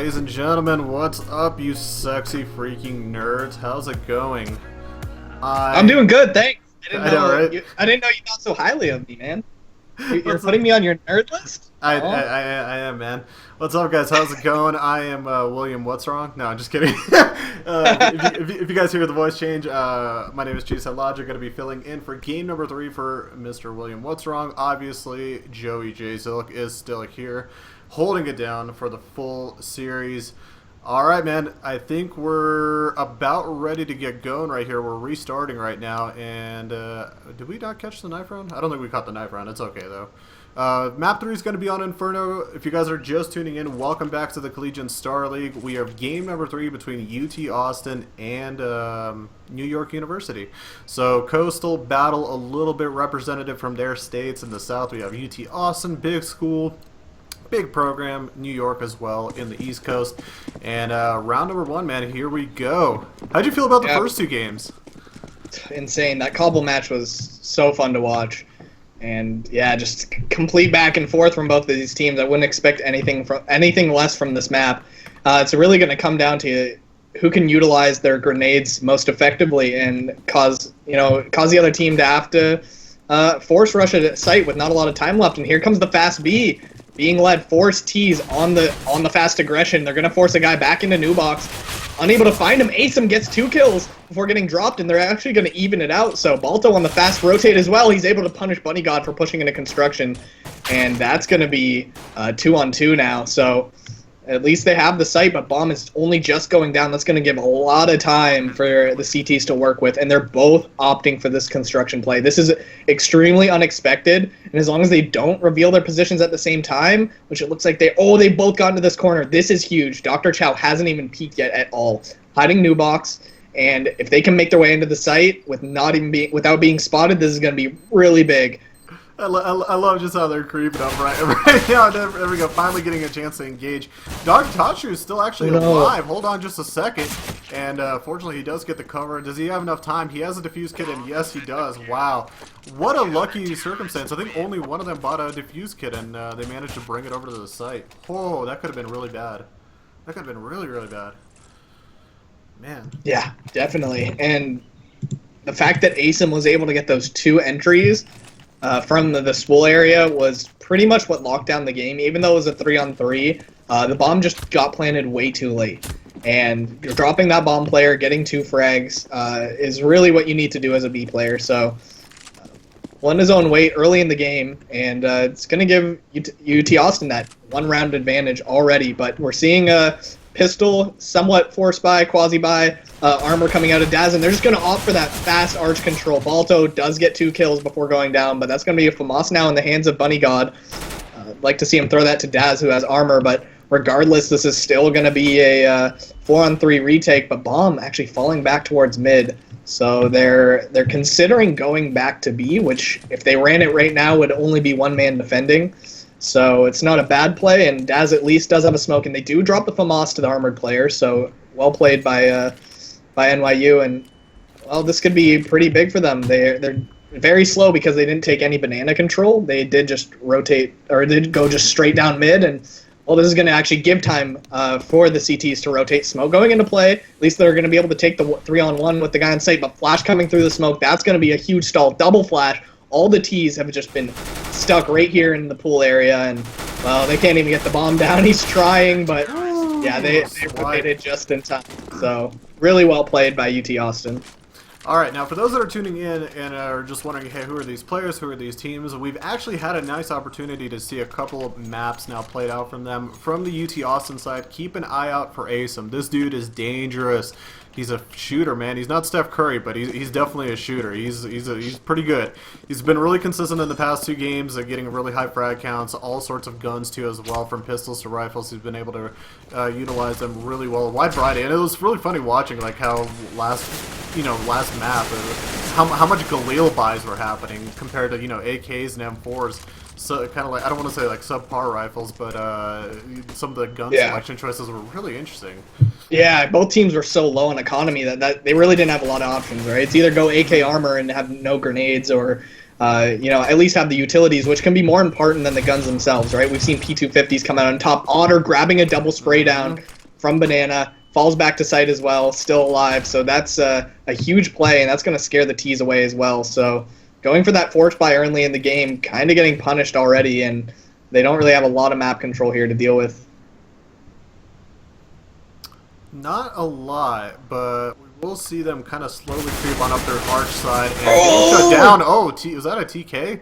ladies and gentlemen, what's up, you sexy freaking nerds? How's it going? I'm doing good, thanks. I know, right? I didn't know you thought so highly of me, man. You're putting me on your nerd list? I am, man. What's up, guys? How's it going? I am William What's Wrong? No, I'm just kidding. If you guys hear the voice change, my name is GSL Logic. Going to be filling in for game number 3 for Mr. William What's Wrong. Obviously, Joey J. Zilk is still here, holding it down for the full series. All right, man. I think we're about ready to get going right here. We're restarting right now, and did we not catch the knife round? I don't think we caught the knife round. It's okay, though. Map 3 is going to be on Inferno. If you guys are just tuning in, welcome back to the Collegiate Star League. We have game number 3 between UT Austin and New York University. So Coastal battle a little bit representative from their states. In the South, we have UT Austin, big school. Big program, New York as well, in the East Coast. And round number 1, man, here we go. How'd you feel about the first 2 games? Insane. That Cobble match was so fun to watch. And yeah, just complete back and forth from both of these teams. I wouldn't expect anything less from this map. It's really going to come down to who can utilize their grenades most effectively and cause the other team to have to force rush at site with not a lot of time left. And here comes the fast B. Being led, force T's on the fast aggression. They're gonna force a guy back into new box. Unable to find him, Asum gets 2 kills before getting dropped, and they're actually gonna even it out. So Balto on the fast rotate as well. He's able to punish Bunny God for pushing into construction, and that's gonna be 2-on-2 now. So at least they have the site, but Bomb is only just going down. That's going to give a lot of time for the CTs to work with, and they're both opting for this construction play. This is extremely unexpected, and as long as they don't reveal their positions at the same time, which it looks like they both got into this corner. This is huge. Dr. Chow hasn't even peeked yet at all. Hiding new box, and if they can make their way into the site without being spotted, this is going to be really big. I love just how they're creeping up right now. There we go, finally getting a chance to engage. Dr. Tachu is still actually alive. Hold on just a second. And fortunately, he does get the cover. Does he have enough time? He has a defuse kit, and yes, he does. Wow. What a lucky circumstance. I think only one of them bought a defuse kit, and they managed to bring it over to the site. Oh, that could have been really bad. That could have been really, really bad. Man. Yeah, definitely. And the fact that Asum was able to get those 2 entries from the spool area was pretty much what locked down the game. Even though it was a 3-on-3, the bomb just got planted way too late. And you're dropping that bomb player, getting 2 frags is really what you need to do as a B player. So won his own weight early in the game, and it's going to give UT Austin that 1-round advantage already. But we're seeing a pistol somewhat forced by, quasi-by, armor coming out of Daz, and they're just going to opt for that fast arch control. Balto does get 2 kills before going down, but that's going to be a FAMAS now in the hands of Bunny God. I'd like to see him throw that to Daz, who has armor, but regardless, this is still going to be a 4-on-3 retake, but Bomb actually falling back towards mid. So they're considering going back to B, which if they ran it right now would only be 1 man defending. So it's not a bad play, and Daz at least does have a smoke, and they do drop the FAMAS to the armored player, so well played by NYU, and well, this could be pretty big for them. They're very slow because they didn't take any banana control. They did just rotate, or did go just straight down mid, and well, this is going to actually give time for the CTs to rotate. Smoke going into play. At least they're going to be able to take the 3-on-1 with the guy on site, but flash coming through the smoke. That's going to be a huge stall. Double flash. All the T's have just been stuck right here in the pool area, and well, they can't even get the bomb down. He's trying, but yeah, they rotated just in time. So really well played by UT Austin. All right, now for those that are tuning in and are just wondering, hey, who are these players, who are these teams, we've actually had a nice opportunity to see a couple of maps now played out from them. From the UT Austin side, keep an eye out for Asum. This dude is dangerous. He's a shooter, man. He's not Steph Curry, but he's definitely a shooter. He's pretty good. He's been really consistent in the past 2 games, getting really high frag counts, all sorts of guns too as well, from pistols to rifles. He's been able to utilize them really well, wide variety. And it was really funny watching like how last map, how much Galil buys were happening compared to AKs and M4s. So kind of like, I don't want to say like subpar rifles, but some of the gun selection choices were really interesting. Yeah, both teams were so low on economy that they really didn't have a lot of options, right? It's either go AK armor and have no grenades, or at least have the utilities, which can be more important than the guns themselves, right? We've seen P250s come out on top. Otter grabbing a double spray down, from Banana, falls back to site as well, still alive. So that's a huge play, and that's going to scare the T's away as well. So going for that forge buy early in the game, kind of getting punished already, and they don't really have a lot of map control here to deal with. Not a lot, but we will see them kind of slowly creep on up their arch side and shut down. Oh, was that a TK?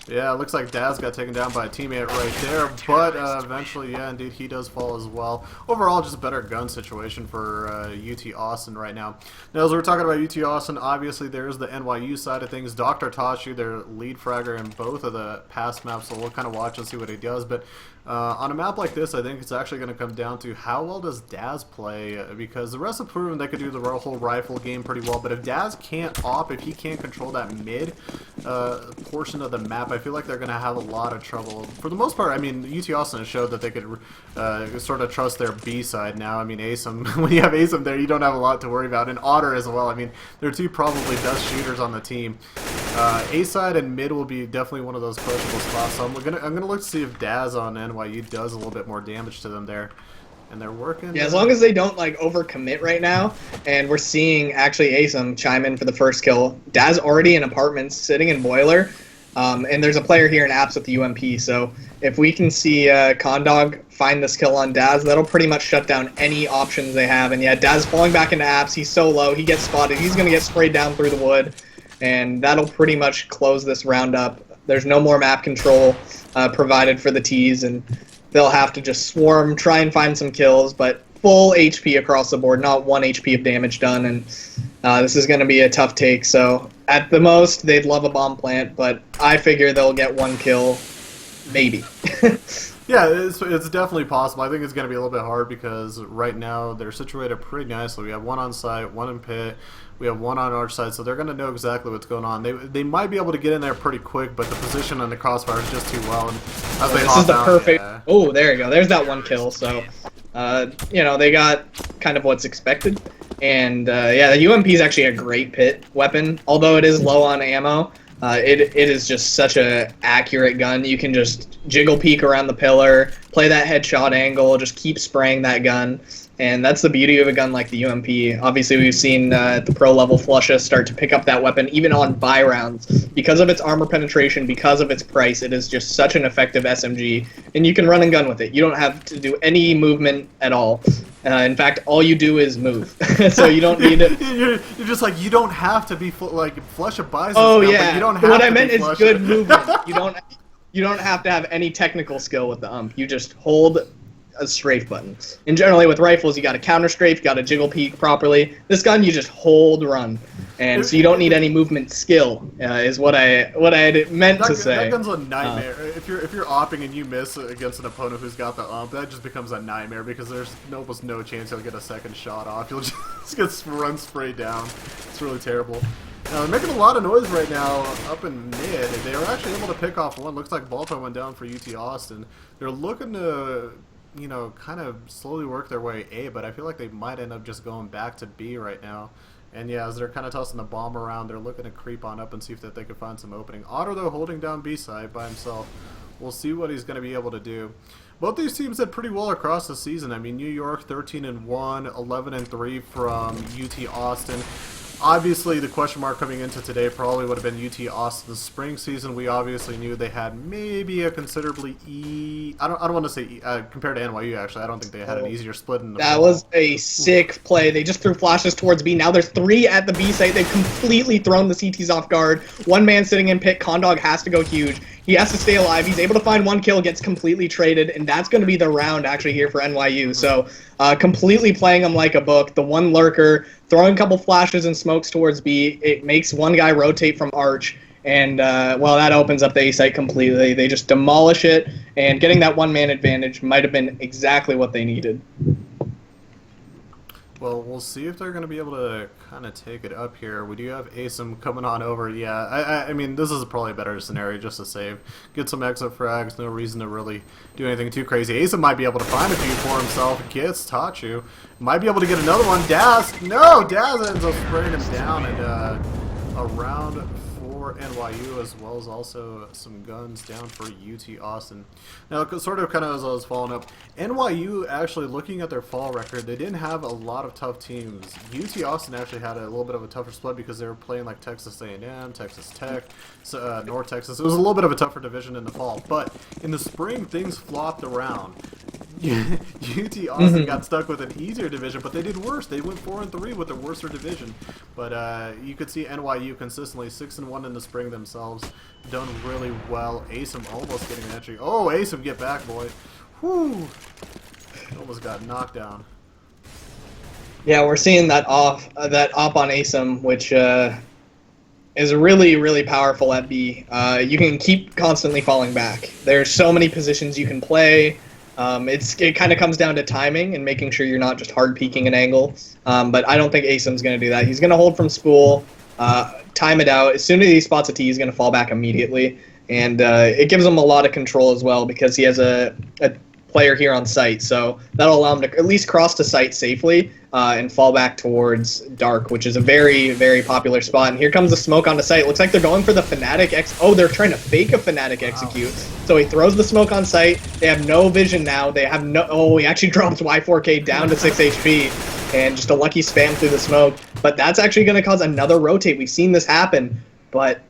Yeah, it looks like Daz got taken down by a teammate right there, but eventually, yeah, indeed, he does fall as well. Overall, just a better gun situation for UT Austin right now. Now, as we're talking about UT Austin, obviously there's the NYU side of things. Dr. Tachi, their lead fragger in both of the past maps, so we'll kind of watch and see what he does. But on a map like this, I think it's actually going to come down to how well does Daz play, because the rest have proven they could do the whole rifle game pretty well, but if Daz can't op, if he can't control that mid portion of the map, I feel like they're going to have a lot of trouble. For the most part, I mean, UT Austin has showed that they could sort of trust their B side now. I mean, ASIM, when you have ASIM there, you don't have a lot to worry about, and Otter as well. I mean, they're two probably best shooters on the team. A side and mid will be definitely one of those questionable spots, so I'm gonna look to see if Daz on NYU does a little bit more damage to them there. And they're working. Yeah, as long as they don't like overcommit right now, and we're seeing actually ASIM chime in for the first kill. Daz already in apartments, sitting in boiler, and there's a player here in apps with the UMP. So if we can see Condog find this kill on Daz, that'll pretty much shut down any options they have. And yeah, Daz falling back into apps. He's so low, he gets spotted. He's gonna get sprayed down through the wood, and that'll pretty much close this round up. There's no more map control provided for the T's, and they'll have to just swarm, try and find some kills, but full HP across the board, not 1 HP of damage done, and this is going to be a tough take. So at the most, they'd love a bomb plant, but I figure they'll get 1 kill, maybe. Yeah, it's definitely possible. I think it's going to be a little bit hard because right now they're situated pretty nicely. We have 1 on site, 1 in pit, we have 1 on arch side, so they're going to know exactly what's going on. They might be able to get in there pretty quick, but the position on the crossfire is just too well. And as they this is the down, perfect. Yeah. Oh, there you go. There's that 1 kill. So, you know, they got kind of what's expected. And yeah, the UMP is actually a great pit weapon, although it is low on ammo. It is just such a accurate gun. You can just jiggle peek around the pillar, play that headshot angle, just keep spraying that gun. And that's the beauty of a gun like the UMP. Obviously, we've seen at the pro level Flusha start to pick up that weapon even on buy rounds. Because of its armor penetration, because of its price, it is just such an effective SMG. And you can run and gun with it. You don't have to do any movement at all. In fact, all you do is move. So you don't need it. You're just like, you don't have to be like Flusha buys. Oh now, yeah. but you don't have what to I meant be is Flusha. good movement. You don't have to have any technical skill with the ump. You just hold a strafe button. And generally with rifles, you got to counter strafe, you got to jiggle peek properly. This gun, you just hold run, and so you don't need any movement skill. Is what I had meant to say. That gun's a nightmare. If you're opping and you miss against an opponent who's got the ump, that just becomes a nightmare because there's almost no chance you'll get a second shot off. You'll just get run sprayed down. It's really terrible. Now, they're making a lot of noise right now up in mid. They were actually able to pick off 1. Looks like Balto went down for UT Austin. They're looking to, you know, kind of slowly work their way A, but I feel like they might end up just going back to B right now. And yeah, as they're kind of tossing the bomb around, they're looking to creep on up and see if they can find some opening. Otter, though, holding down B side by himself. We'll see what he's going to be able to do. Both these teams did pretty well across the season. I mean, New York 13-1, 11-3 from UT Austin. Obviously, the question mark coming into today probably would have been UT Austin's spring season. We obviously knew they had maybe a considerably I don't want to say compared to NYU, actually. I don't think they had an easier split in the That was a sick play. They just threw flashes towards B. Now there's 3 at the B site. They've completely thrown the CTs off guard. 1 man sitting in pit. Condog has to go huge. He has to stay alive. He's able to find 1 kill, gets completely traded, and that's going to be the round actually here for NYU. So completely playing them like a book. The 1 lurker, throwing a couple flashes and smokes towards B. It makes 1 guy rotate from Arch, and well, that opens up the A site completely. They just demolish it, and getting that 1-man advantage might have been exactly what they needed. Well, we'll see if they're going to be able to kind of take it up here. We do have ASIM coming on over. Yeah, I mean, this is probably a better scenario just to save. Get some exit frags. No reason to really do anything too crazy. ASIM might be able to find a few for himself. Gets Tachu. Might be able to get another one. Daz. No! Daz ends up spraying him down. And around 4 for NYU, as well as also some guns down for UT Austin. Now, sort of kind of as I was following up, NYU actually looking at their fall record, they didn't have a lot of tough teams. UT Austin actually had a little bit of a tougher split because they were playing like Texas A&M, Texas Tech, North Texas. It was a little bit of a tougher division in the fall, but in the spring things flopped around. UT Austin got stuck with an easier division, but they did worse. They went 4-3 with a worser division. But you could see NYU consistently 6-1 in the spring themselves, done really well. ASIM almost getting an entry. Oh, ASIM, get back, boy! Whoo! Almost got knocked down. Yeah, we're seeing that op on ASIM, which is really, really powerful at B. You can keep constantly falling back. There's so many positions you can play. It kind of comes down to timing and making sure you're not just hard peeking an angle. But I don't think ASIM's going to do that. He's going to hold from spool, time it out. As soon as he spots a T, he's going to fall back immediately. And it gives him a lot of control as well because he has a player here on site. So that'll allow him to at least cross to site safely and fall back towards dark, which is a very, very popular spot. And here comes the smoke on the site. Looks like they're going for the Fnatic Oh, they're trying to fake a Fnatic execute. So he throws the smoke on site. They have no vision now. They have no... Oh, he actually drops Y4K down to 6 HP. And just a lucky spam through the smoke. But that's actually going to cause another rotate. We've seen this happen. But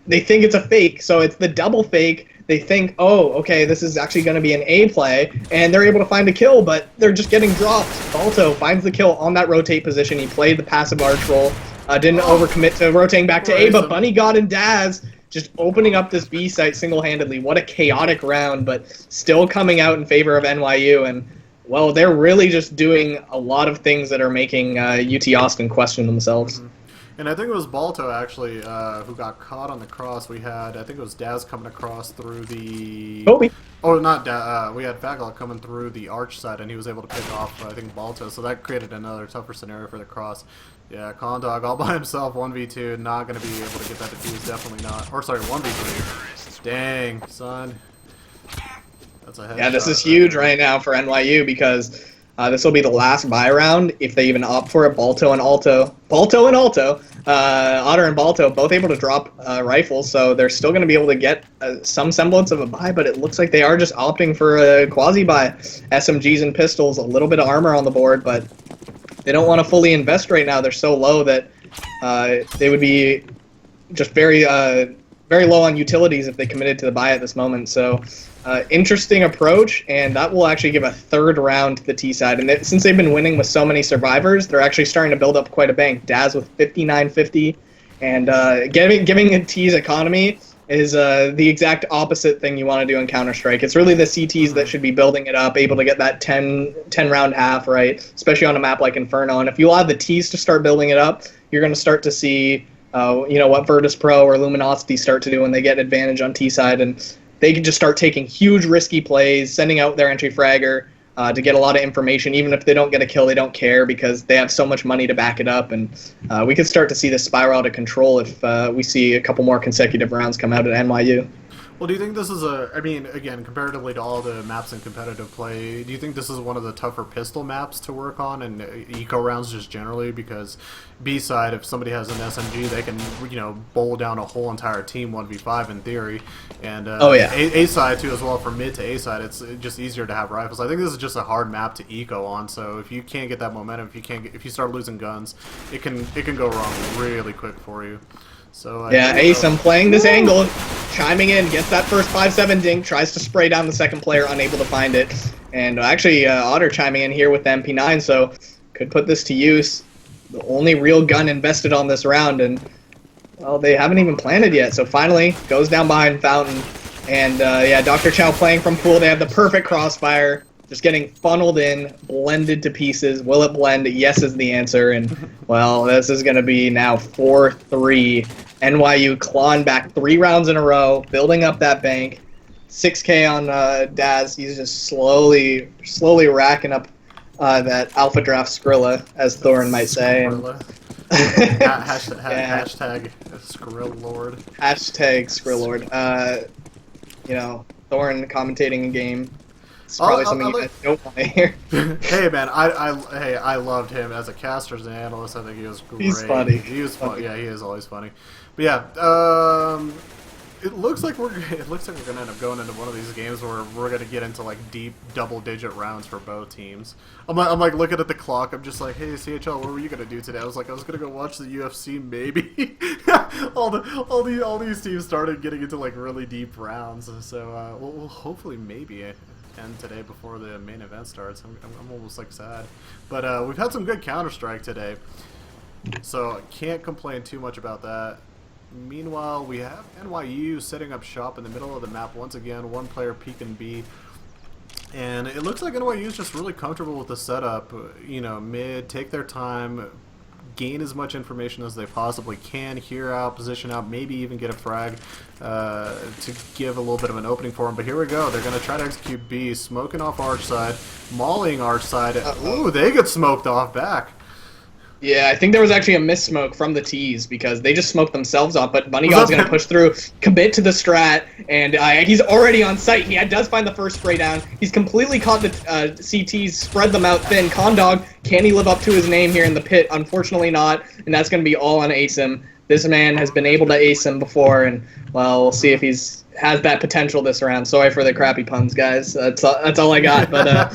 they think it's a fake. So it's the double fake. They think, oh, okay, this is actually going to be an A play, and they're able to find a kill, but they're just getting dropped. Balto finds the kill on that rotate position. He played the passive arch roll, didn't overcommit to rotating back to A, but Bunny God and Daz just opening up this B site single-handedly. What a chaotic round, but still coming out in favor of NYU, and, well, they're really just doing a lot of things that are making UT Austin question themselves. And I think it was Balto, actually, who got caught on the cross. We had, I think it was Daz coming across through the... Kobe. Oh, not Daz. We had Faggot coming through the arch side, and he was able to pick off, I think, Balto. So that created another tougher scenario for the cross. Yeah, Condog all by himself, 1v2. Not going to be able to get that defuse. Definitely not. Or, sorry, 1v3. Dang, son. That's a headshot. Yeah, this is huge right now for NYU because... this will be the last buy round if they even opt for it. Balto and Alto, Otter and Balto, both able to drop rifles, so they're still going to be able to get some semblance of a buy, but it looks like they are just opting for a quasi-buy. SMGs and pistols, a little bit of armor on the board, but they don't want to fully invest right now. They're so low that they would be just very low on utilities if they committed to the buy at this moment, so... interesting approach, and that will actually give a third round to the T side. And since they've been winning with so many survivors, they're actually starting to build up quite a bank. Daz with 5950, and giving a T's economy is the exact opposite thing you want to do in Counter-Strike. It's really the CTs that should be building it up, able to get that 10 round half, right? Especially on a map like Inferno. And if you allow the T's to start building it up, you're going to start to see, what Virtus Pro or Luminosity start to do when they get advantage on T side, and they can just start taking huge risky plays, sending out their entry fragger to get a lot of information. Even if they don't get a kill, they don't care because they have so much money to back it up. And we could start to see this spiral out of control if we see a couple more consecutive rounds come out at NYU. Well, do you think this is again, comparatively to all the maps in competitive play, do you think this is one of the tougher pistol maps to work on and eco rounds just generally? Because B side, if somebody has an SMG, they can, bowl down a whole entire team 1v5 in theory. And A side too as well, from mid to A side, it's just easier to have rifles. I think this is just a hard map to eco on. So if you can't get that momentum, if you start losing guns, it can go wrong really quick for you. So yeah, ASIM playing this angle, chiming in, gets that first 5-7 dink, tries to spray down the second player, unable to find it. And actually, Otter chiming in here with the MP9, so could put this to use. The only real gun invested on this round, and, well, they haven't even planted yet. So finally, goes down behind Fountain. And, yeah, Dr. Chow playing from pool. They have the perfect crossfire. Just getting funneled in, blended to pieces. Will it blend? Yes is the answer. And, well, this is going to be now 4-3. NYU clawing back 3 rounds in a row, building up that bank. 6K on Daz. He's just slowly racking up that alpha draft Skrilla, as Thorin might say. Skrilla. Hashtag Skrill Lord. Hashtag Skrill Lord. Thorin commentating a game. It's probably something you guys don't want to hear. Hey man, I loved him as a caster, as an analyst. I think he was great. He's funny. He was funny. Yeah, he is always funny. But yeah, it looks like we're gonna end up going into one of these games where we're gonna get into like deep double-digit rounds for both teams. I'm like looking at the clock. I'm just like, hey CHL, what were you gonna do today? I was gonna go watch the UFC maybe. all these teams started getting into like really deep rounds. So we'll hopefully maybe end today before the main event starts. I'm almost like sad, but we've had some good Counter-Strike today, so I can't complain too much about that. Meanwhile, we have NYU setting up shop in the middle of the map once again. One player peeking B, and it looks like NYU is just really comfortable with the setup. You know, mid, take their time, gain as much information as they possibly can, hear out, position out, maybe even get a frag to give a little bit of an opening for them. But here we go. They're going to try to execute B, smoking off arch side, mauling arch side. Ooh, they get smoked off back. Yeah, I think there was actually a miss-smoke from the T's because they just smoked themselves off, but Bunny God's going to push through, commit to the strat, and he's already on site. He does find the first spray down. He's completely caught the CTs, spread them out thin. Condog, can he live up to his name here in the pit? Unfortunately not, and that's going to be all on ASIM. This man has been able to ace him before, and, well, we'll see if has that potential this round. Sorry for the crappy puns, guys. That's all I got. But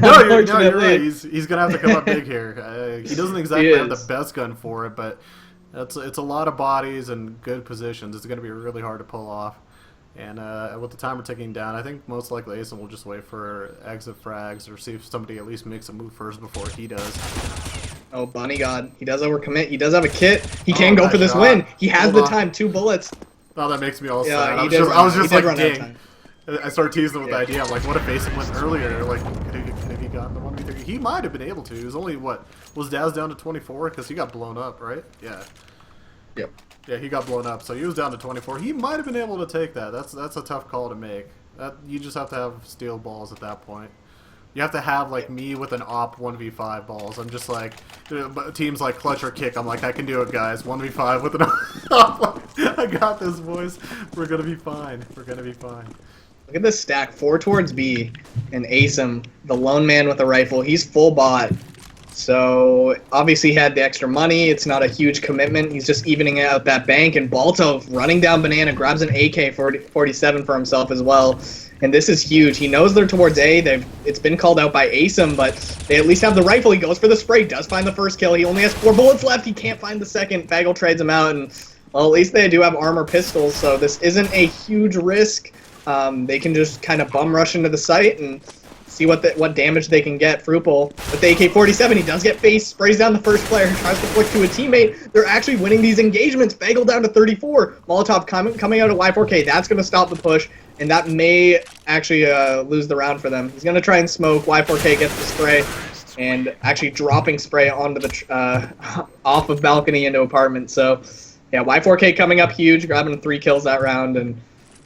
no, you're right. He's gonna have to come up big here. He doesn't exactly have the best gun for it, but it's a lot of bodies and good positions. It's gonna be really hard to pull off. And with the timer ticking down, I think most likely Asen will just wait for exit frags or see if somebody at least makes a move first before he does. Oh, Bunny God. He does overcommit. He does have a kit. He can go for this win. He has the time. 2 bullets. Oh, that makes me all sad. I was just like, dang. I started teasing him with the idea. I'm like, what if Asen went earlier? Like, could he gotten the 1v3? He might have been able to. He was only, was Daz down to 24? Because he got blown up, right? Yeah. Yep. Yeah, he got blown up. So he was down to 24. He might have been able to take that. That's a tough call to make. You just have to have steel balls at that point. You have to have, like, me with an op 1v5 balls. I'm just like, teams like Clutch or Kick, I'm like, I can do it, guys. 1v5 with an op. I got this, boys. We're going to be fine. We're going to be fine. Look at this stack. 4 towards B. And Asim, the lone man with a rifle. He's full bot. So, obviously he had the extra money. It's not a huge commitment. He's just evening out that bank. And Balto running down Banana, grabs an AK-47 for himself as well. And this is huge. He knows they're towards A. It's been called out by Asim, but they at least have the rifle. He goes for the spray, does find the first kill. He only has 4 bullets left. He can't find the second. Fagel trades him out, and, well, at least they do have armor pistols, so this isn't a huge risk. They can just kind of bum rush into the site and see what damage they can get. Fruipel with the AK-47, he does get face, sprays down the first player, tries to flick to a teammate. They're actually winning these engagements. Fagel down to 34. Molotov coming out of Y4K. That's going to stop the push, and that may actually lose the round for them. He's going to try and smoke. Y4K gets the spray, and actually dropping spray onto the off of balcony into apartment. So, yeah, Y4K coming up huge, grabbing 3 kills that round, and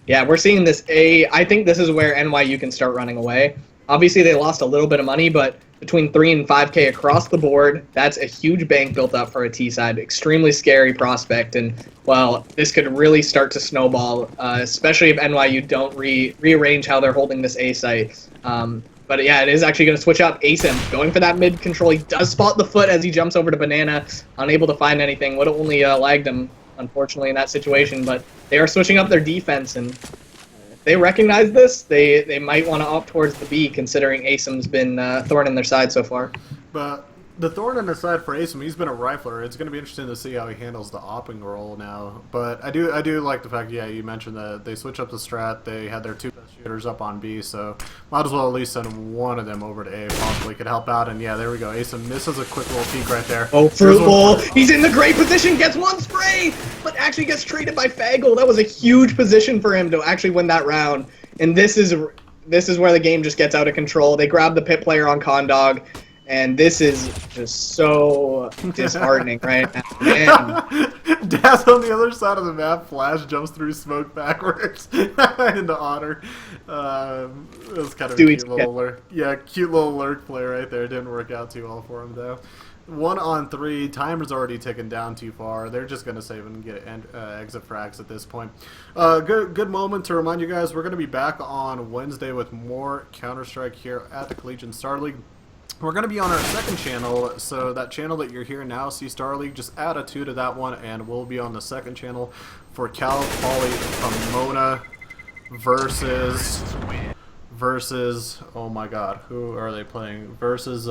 yeah, we're seeing this A. I think this is where NYU can start running away. Obviously, they lost a little bit of money, but between 3 and 5K across the board, that's a huge bank built up for a T side. Extremely scary prospect, and, well, this could really start to snowball, especially if NYU don't rearrange how they're holding this A site. But yeah, it is actually going to switch up. Asim going for that mid control. He does spot the foot as he jumps over to Banana, unable to find anything. Would have only lagged him, unfortunately, in that situation. But they are switching up their defense, and they recognize this, they might want to opt towards the B, considering Asim's been thorn in their side so far. But the thorn in the side for Asim, he's been a rifler. It's going to be interesting to see how he handles the opping role now. But I do like the fact, yeah, you mentioned that they switch up the strat. They had their 2 best shooters up on B, so might as well at least send one of them over to A. Possibly could help out. And yeah, there we go. Asim misses a quick little peek right there. Oh, Fruitful! He's in the great position, gets 1 spray, but actually gets traded by Fagel. That was a huge position for him to actually win that round. And this is where the game just gets out of control. They grab the pit player on Condog, and this is just so disheartening right now. Man. Daz on the other side of the map, Flash jumps through smoke backwards into honor. It was kind of a cute little lurk. Yeah, cute little lurk play right there. Didn't work out too well for him though. 1-on-3, timer's already ticking down too far. They're just going to save and get exit frags at this point. Good moment to remind you guys, we're going to be back on Wednesday with more Counter-Strike here at the Collegiate Star League. We're going to be on our second channel, so that channel that you're hearing now, See Star League, just add a 2 to that one, and we'll be on the second channel for Cal Poly Pomona versus oh my god, who are they playing? Versus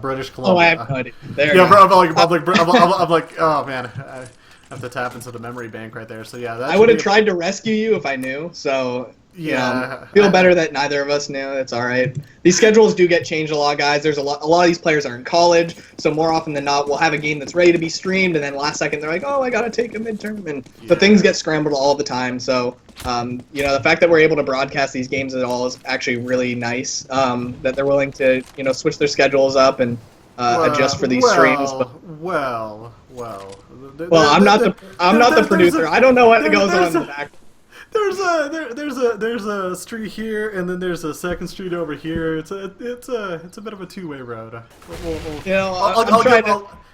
British Columbia. Oh, I have no idea. There yeah, bro, I'm like, oh man, I have to tap into the memory bank right there. So yeah, I would have tried to rescue you if I knew. So yeah, feel better that neither of us knew. It's all right. These schedules do get changed a lot, guys. There's a lot of these players are in college, so more often than not, we'll have a game that's ready to be streamed, and then last second they're like, oh, I gotta take a midterm, and the things get scrambled all the time. So the fact that we're able to broadcast these games at all is actually really nice. That they're willing to switch their schedules up and adjust for these streams. But, well, I'm not the producer. I don't know what goes on in the back. There's a street here, and then there's a second street over here. It's a bit of a two-way road.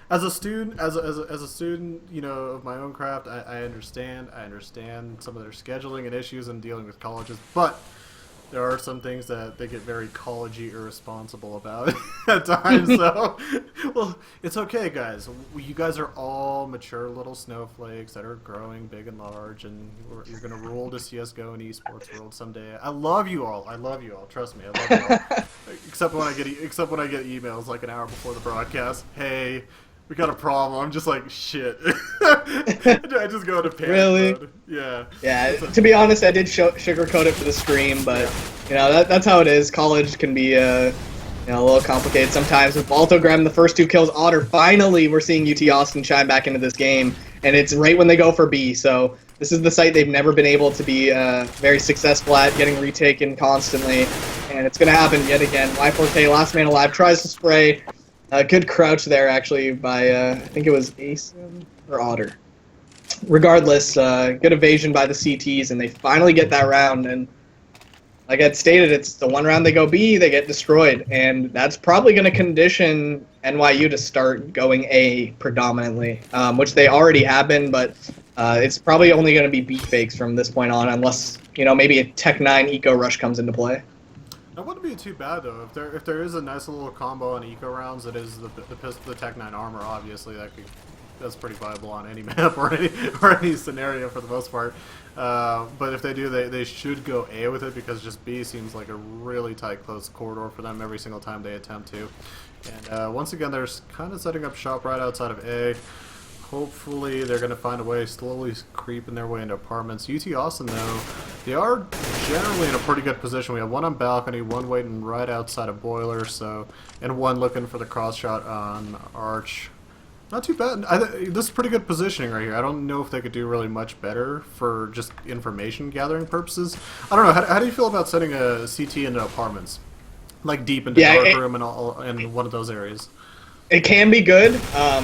As a student, of my own craft, I understand some of their scheduling and issues and dealing with colleges, but there are some things that they get very college-y irresponsible about at times. So, well, it's okay, guys. You guys are all mature little snowflakes that are growing big and large, and you're gonna rule the CSGO and esports world someday. I love you all. Trust me, I love you all. Except when I get emails like an hour before the broadcast. Hey, we got a problem. I'm just like, shit. I just go into panic really? mode. Yeah. Yeah, to be honest, I did sugarcoat it for the stream, but, that's how it is. College can be, a little complicated sometimes. With Balto grabbing the first 2 kills, Otter, finally we're seeing UT Austin chime back into this game, and it's right when they go for B, so this is the site they've never been able to be very successful at, getting retaken constantly, and it's going to happen yet again. Y4K, last man alive, tries to spray. Good crouch there, actually, by, I think it was Ace or Otter. Regardless, good evasion by the CTs, and they finally get that round, and like I stated, it's the one round they go B, they get destroyed, and that's probably going to condition NYU to start going A predominantly, which they already have been, but it's probably only going to be B fakes from this point on, unless, maybe a Tech 9 Eco Rush comes into play. That wouldn't be too bad though. If there is a nice little combo on eco rounds, it is the Tech 9 armor. Obviously, that's pretty viable on any map or any scenario for the most part. But if they do, they should go A with it, because just B seems like a really tight, close corridor for them every single time they attempt to. And once again, they're kind of setting up shop right outside of A. Hopefully they're going to find a way, slowly creeping their way into apartments. UT Austin, though, they are generally in a pretty good position. We have one on balcony, one waiting right outside of boiler, and one looking for the cross shot on arch. Not too bad. This is pretty good positioning right here. I don't know if they could do really much better for just information gathering purposes. I don't know. How do you feel about setting a CT into apartments, like deep into dark room and all in one of those areas? It can be good,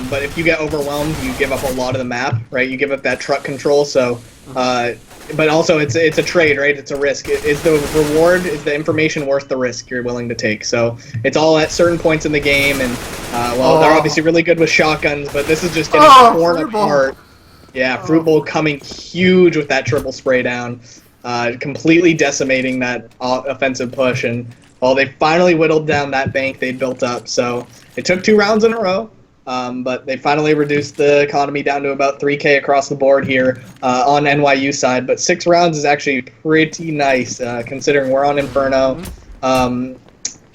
but if you get overwhelmed, you give up a lot of the map, right? You give up that truck control, so... but also, it's a trade, right? It's a risk. Is the reward, is the information worth the risk you're willing to take? So it's all at certain points in the game, and, they're obviously really good with shotguns, but this is just getting torn apart. Yeah, Fruit Bowl coming huge with that triple spray down, completely decimating that offensive push, and... well, they finally whittled down that bank they'd built up, so it took 2 rounds in a row, but they finally reduced the economy down to about 3K across the board here on NYU side, but 6 rounds is actually pretty nice, considering we're on Inferno.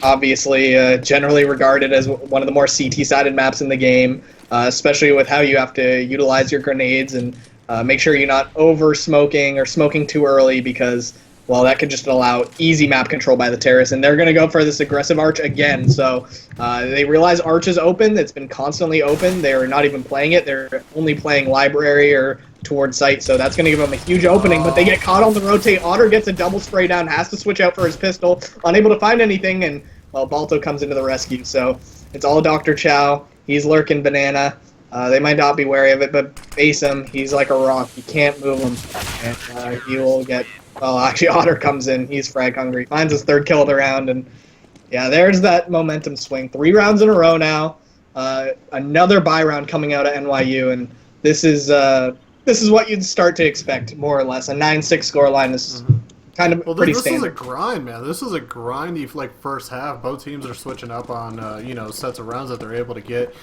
Obviously, generally regarded as one of the more CT-sided maps in the game, especially with how you have to utilize your grenades and make sure you're not over-smoking or smoking too early, because... well, that could just allow easy map control by the terrorists, and they're going to go for this aggressive arch again. So they realize arch is open. It's been constantly open. They're not even playing it. They're only playing library or towards site, so that's going to give them a huge opening. But they get caught on the rotate. Otter gets a double spray down, has to switch out for his pistol, unable to find anything, and, well, Balto comes into the rescue. So It's all Dr. Chow. He's lurking banana. They might not be wary of it, but face him. He's like a rock. You can't move him. And he will get... Oh, actually, Otter comes in. He's frag hungry. Finds his third kill of the round, and yeah, there's that momentum swing. 3 rounds in a row now. Another bye round coming out of NYU, and this is what you'd start to expect, more or less. A 9-6 scoreline is kind of pretty standard. This is a grind, man. This is a grindy first half. Both teams are switching up on sets of rounds that they're able to get.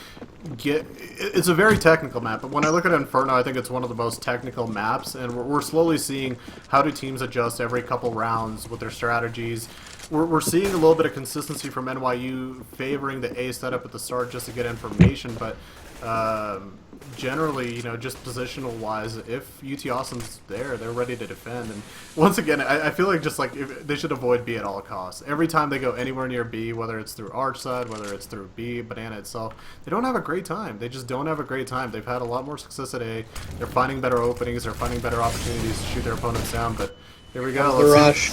It's a very technical map, but when I look at Inferno, I think it's one of the most technical maps, and we're slowly seeing how do teams adjust every couple rounds with their strategies. We're seeing a little bit of consistency from NYU favoring the A setup at the start just to get information, but generally, just positional-wise, if UT Austin's there, they're ready to defend. And once again, I feel like if they should avoid B at all costs. Every time they go anywhere near B, whether it's through Arch side, whether it's through B, Banana itself, they don't have a great time. They just don't have a great time. They've had a lot more success at A. They're finding better openings. They're finding better opportunities to shoot their opponents down. But here we go. The rush.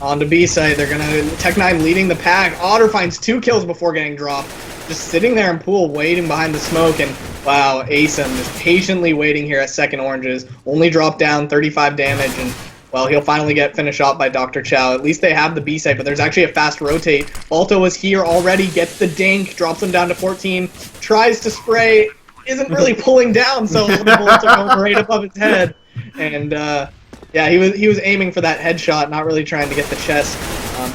On to B side, they're gonna Tech9 leading the pack. Otter finds 2 kills before getting dropped. Just sitting there in pool, waiting behind the smoke, and wow, Asem just patiently waiting here at second oranges. Only dropped down 35 damage, and well, he'll finally get finished off by Dr. Chow. At least they have the B side, but there's actually a fast rotate. Balto is here already, gets the dink, drops him down to 14, tries to spray, isn't really pulling down, so the bullets are going right above his head, and yeah, he was aiming for that headshot, not really trying to get the chest.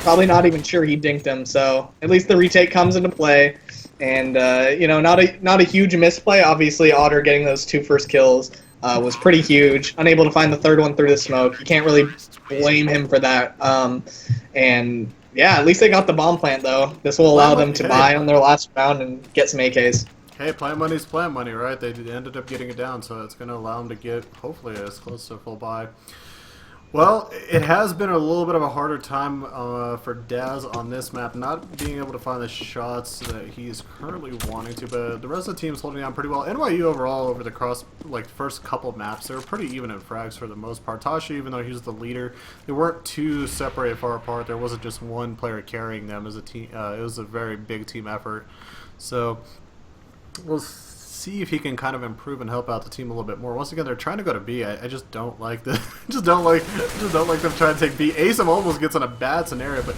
Probably not even sure he dinked him. So at least the retake comes into play, and not a huge misplay. Obviously, Otter getting those 2 first kills was pretty huge. Unable to find the third one through the smoke. You can't really blame him for that. And yeah, at least they got the bomb plant though. This will allow them to buy on their last round and get some AKs. Hey, plant money's plant money, right? They ended up getting it down, so it's going to allow them to get, hopefully, as close to a full buy. Well, it has been a little bit of a harder time for Daz on this map, not being able to find the shots that he's currently wanting to, but the rest of the team's holding on pretty well. NYU overall over the first couple of maps, they were pretty even in frags for the most part. Tasha, even though he was the leader, they weren't too separated far apart. There wasn't just one player carrying them as a team. It was a very big team effort. So we'll see if he can kind of improve and help out the team a little bit more. Once again, they're trying to go to B. I just don't like the just don't like them trying to take B. Asem almost gets in a bad scenario, but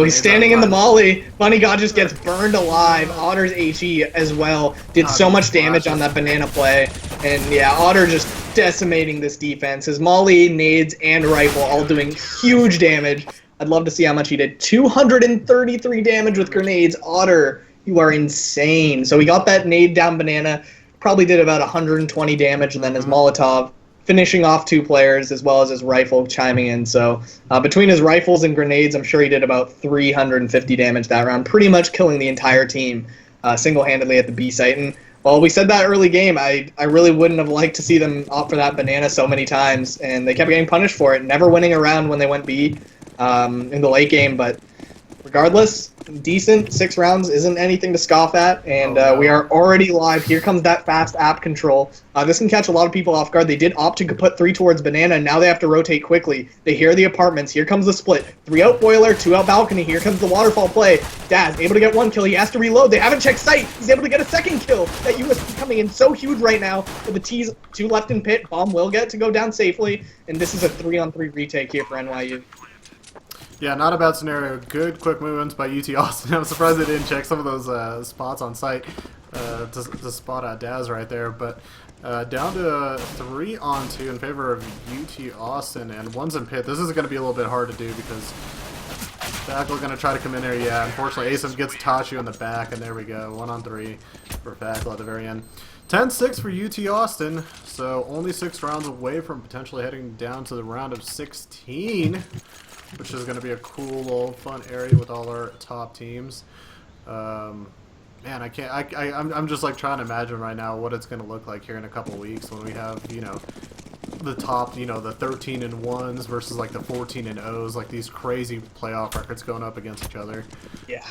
he's standing in the molly. Funny God just gets burned alive. Otter's HE as well did so much damage on that banana play, and yeah, Otter just decimating this defense. His molly, nades, and rifle all doing huge damage. I'd love to see how much he did. 233 damage with grenades. Otter, you are insane. So he got that nade down banana, probably did about 120 damage, and then his Molotov finishing off 2 players as well as his rifle chiming in. So between his rifles and grenades, I'm sure he did about 350 damage that round, pretty much killing the entire team single-handedly at the B site. And well, we said that early game. I really wouldn't have liked to see them opt for that banana so many times, and they kept getting punished for it, never winning a round when they went B in the late game. But regardless, decent 6 rounds isn't anything to scoff at, and we are already live. Here comes that fast app control. This can catch a lot of people off guard. They did opt to put 3 towards banana, and now they have to rotate quickly. They hear the apartments. Here comes the split. 3 out boiler, 2 out balcony. Here comes the waterfall play. Daz able to get 1 kill. He has to reload. They haven't checked sight. He's able to get a 2nd kill. That USP coming in so huge right now. With the T's 2 left in pit. Bomb will get to go down safely, and this is a 3-on-3 retake here for NYU. Yeah, not a bad scenario. Good quick movements by UT Austin. I'm surprised they didn't check some of those spots on site to spot out Daz right there. But down to 3-on-2 in favor of UT Austin, and one's in pit. This is going to be a little bit hard to do because Fackle going to try to come in there. Yeah, unfortunately, Asem gets Tachi on the back, and there we go. 1-on-3 for Fackle at the very end. 10-6 for UT Austin, so only 6 rounds away from potentially heading down to the round of 16. Which is going to be a cool little fun area with all our top teams. Man, I can't. I'm just like trying to imagine right now what it's going to look like here in a couple weeks when we have the top the 13-1s versus like the 14-0s, like these crazy playoff records going up against each other. Yeah,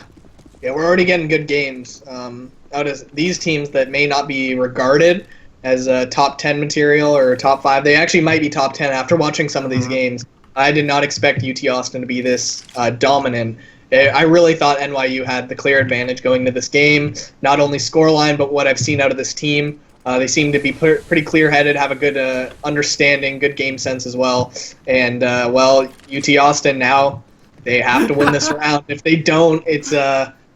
we're already getting good games out of these teams that may not be regarded as top 10 material or top 5. They actually might be top 10 after watching some of these games. I did not expect UT Austin to be this dominant, I really thought NYU had the clear advantage going into this game. Not only scoreline, but what I've seen out of this team. They seem to be pretty clear-headed, have a good understanding, good game sense as well. And, well, UT Austin now, they have to win this round. If they don't, it's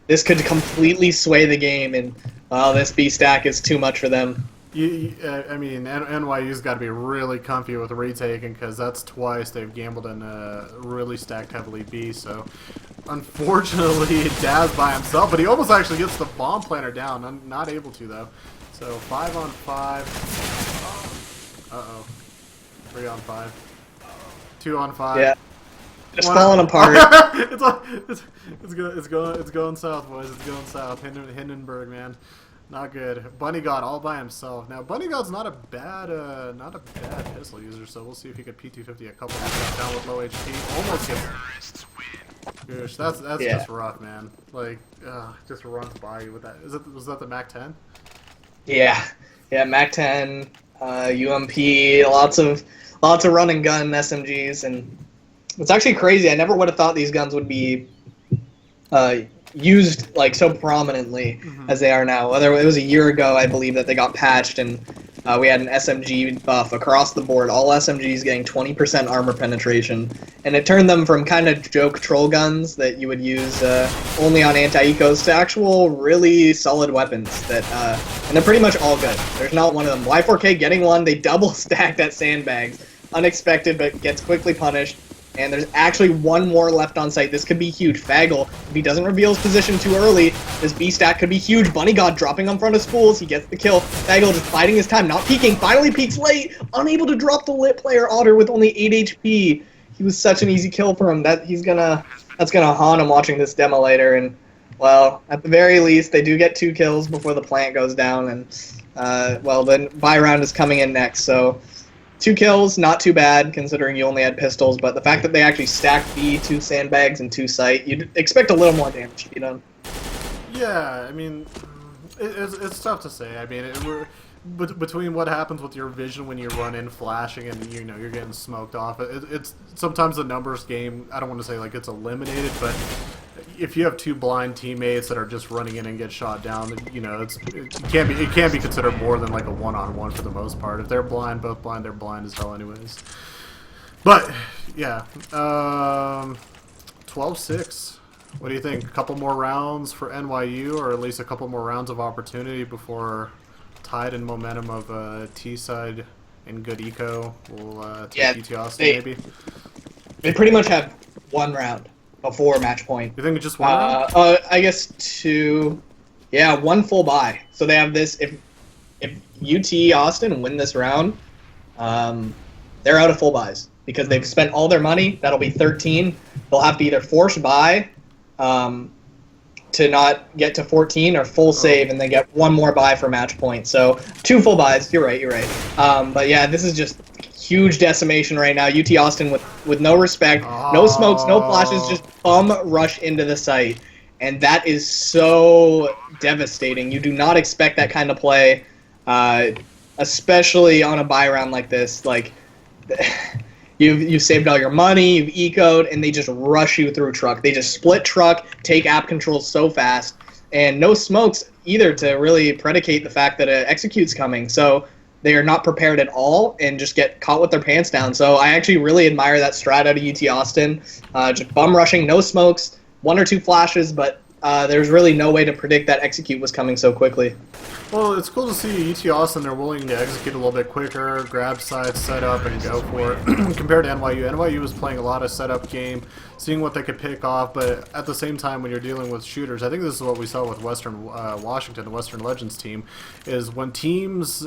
this could completely sway the game, and, well, this B-stack is too much for them. I mean, NYU's got to be really comfy with retaking because that's twice they've gambled and really stacked heavily B. So, unfortunately, Daz by himself, but he almost actually gets the bomb planter down. I'm not able to though. So 5 on 5. Uh-oh. 3 on 5. 2 on 5. Yeah. Just falling apart. it's going south, boys. It's going south. Hindenburg, man. Not good. Bunny God all by himself. Now Bunny God's not a bad pistol user, so we'll see if he could P250 a couple of shots down with low HP. Almost gets. Gosh, that's yeah. just rough, man. Like, just runs by you with that. Was that the Mac 10? Yeah, Mac 10, UMP, lots of run and gun SMGs, and it's actually crazy. I never would have thought these guns would be used like so prominently as they are now. Whether it was a year ago, I believe, that they got patched, and we had an SMG buff across the board. All SMGs getting 20% armor penetration, and it turned them from kind of joke troll guns that you would use only on anti-ecos to actual really solid weapons that, and they're pretty much all good. There's not one of them. Y4K getting one, they double stacked at sandbags. Unexpected, but gets quickly punished. And there's actually one more left on site. This could be huge. Fagel, if he doesn't reveal his position too early, this B-stack could be huge. Bunny God dropping on front of Spools. He gets the kill. Fagel just biding his time, not peeking. Finally peeks late. Unable to drop the lit player Otter with only 8 HP. He was such an easy kill for him. That's gonna haunt him watching this demo later. And, well, at the very least, they do get 2 kills before the plant goes down. And, well, then buy round is coming in next. So 2 kills, not too bad, considering you only had pistols, but the fact that they actually stacked B, 2 sandbags, and 2 sight, you'd expect a little more damage to be done. Yeah, I mean, it's tough to say. I mean, between what happens with your vision when you run in flashing and, you know, you're getting smoked off, it's sometimes the numbers game, I don't want to say, like, it's eliminated, but if you have 2 blind teammates that are just running in and get shot down, you know, it can't be considered more than like a one-on-one for the most part. If they're blind, both blind, they're blind as hell anyways. But yeah, 12-6. What do you think? A couple more rounds for NYU, or at least a couple more rounds of opportunity before tide and momentum of T-side and good eco will take UT Austin maybe? They pretty much have 1 round before match point. You think it's just 1 round? I guess 2. Yeah, 1 full buy. So they have this. If UT Austin win this round, they're out of full buys because they've spent all their money. That'll be 13. They'll have to either force buy to not get to 14 or full save and then get 1 more buy for match point. So 2 full buys. You're right. But yeah, this is just huge decimation right now. UT Austin with no respect, no smokes, no flashes, just bum rush into the site. And that is so devastating. You do not expect that kind of play, especially on a buy round like this. Like, you've saved all your money, you've ecoed, and they just rush you through truck. They just split truck, take app control so fast, and no smokes either to really predicate the fact that an execute's coming. So they are not prepared at all and just get caught with their pants down. So I actually really admire that strat out of UT Austin. Just bum rushing, no smokes, 1 or 2 flashes, but there's really no way to predict that execute was coming so quickly. Well, it's cool to see UT Austin. They're willing to execute a little bit quicker, grab sides, set up, and go for it. Compared to NYU, NYU was playing a lot of setup game, seeing what they could pick off. But at the same time, when you're dealing with shooters, I think this is what we saw with Western Washington, the Western Legends team, is when teams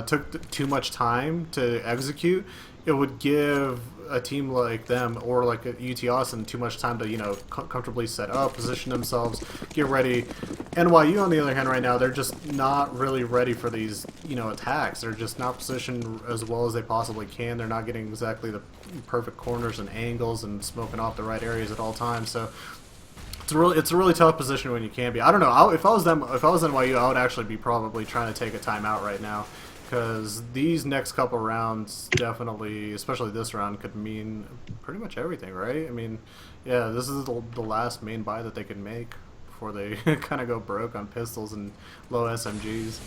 took too much time to execute, it would give a team like them or like UT Austin too much time to, you know, comfortably set up, position themselves, get ready. NYU, on the other hand, right now, they're just not really ready for these, you know, attacks. They're just not positioned as well as they possibly can. They're not getting exactly the perfect corners and angles and smoking off the right areas at all times. So it's a really tough position when you can be. I don't know. If I was NYU, I would actually be probably trying to take a timeout right now. because these next couple rounds definitely, especially this round, could mean pretty much everything, right? I mean, yeah, this is the last main buy that they can make before they kind of go broke on pistols and low SMGs.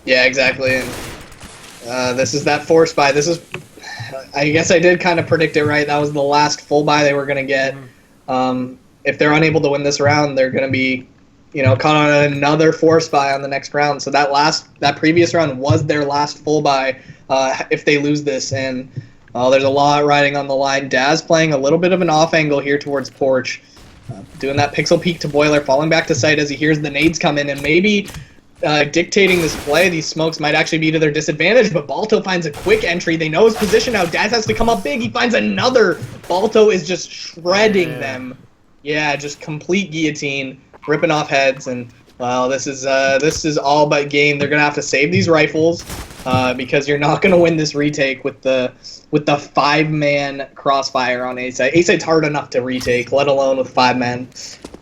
Yeah, exactly. And this is that force buy. This is, I guess I did kind of predict it right. That was the last full buy they were going to get. If they're unable to win this round, they're going to be, caught on another force buy on the next round. So that previous round was their last full buy if they lose this. And there's a lot riding on the line. Daz playing a little bit of an off angle here towards Porch. Doing that pixel peek to Boiler, falling back to site as he hears the nades come in, and maybe dictating this play. These smokes might actually be to their disadvantage, but Balto finds a quick entry. They know his position now. Daz has to come up big. He finds another. Balto is just shredding them. Yeah, just complete guillotine, ripping off heads, and well, this is all but game. They're gonna have to save these rifles because you're not gonna win this retake with the 5-man crossfire on A site. A site's hard enough to retake, let alone with 5 men.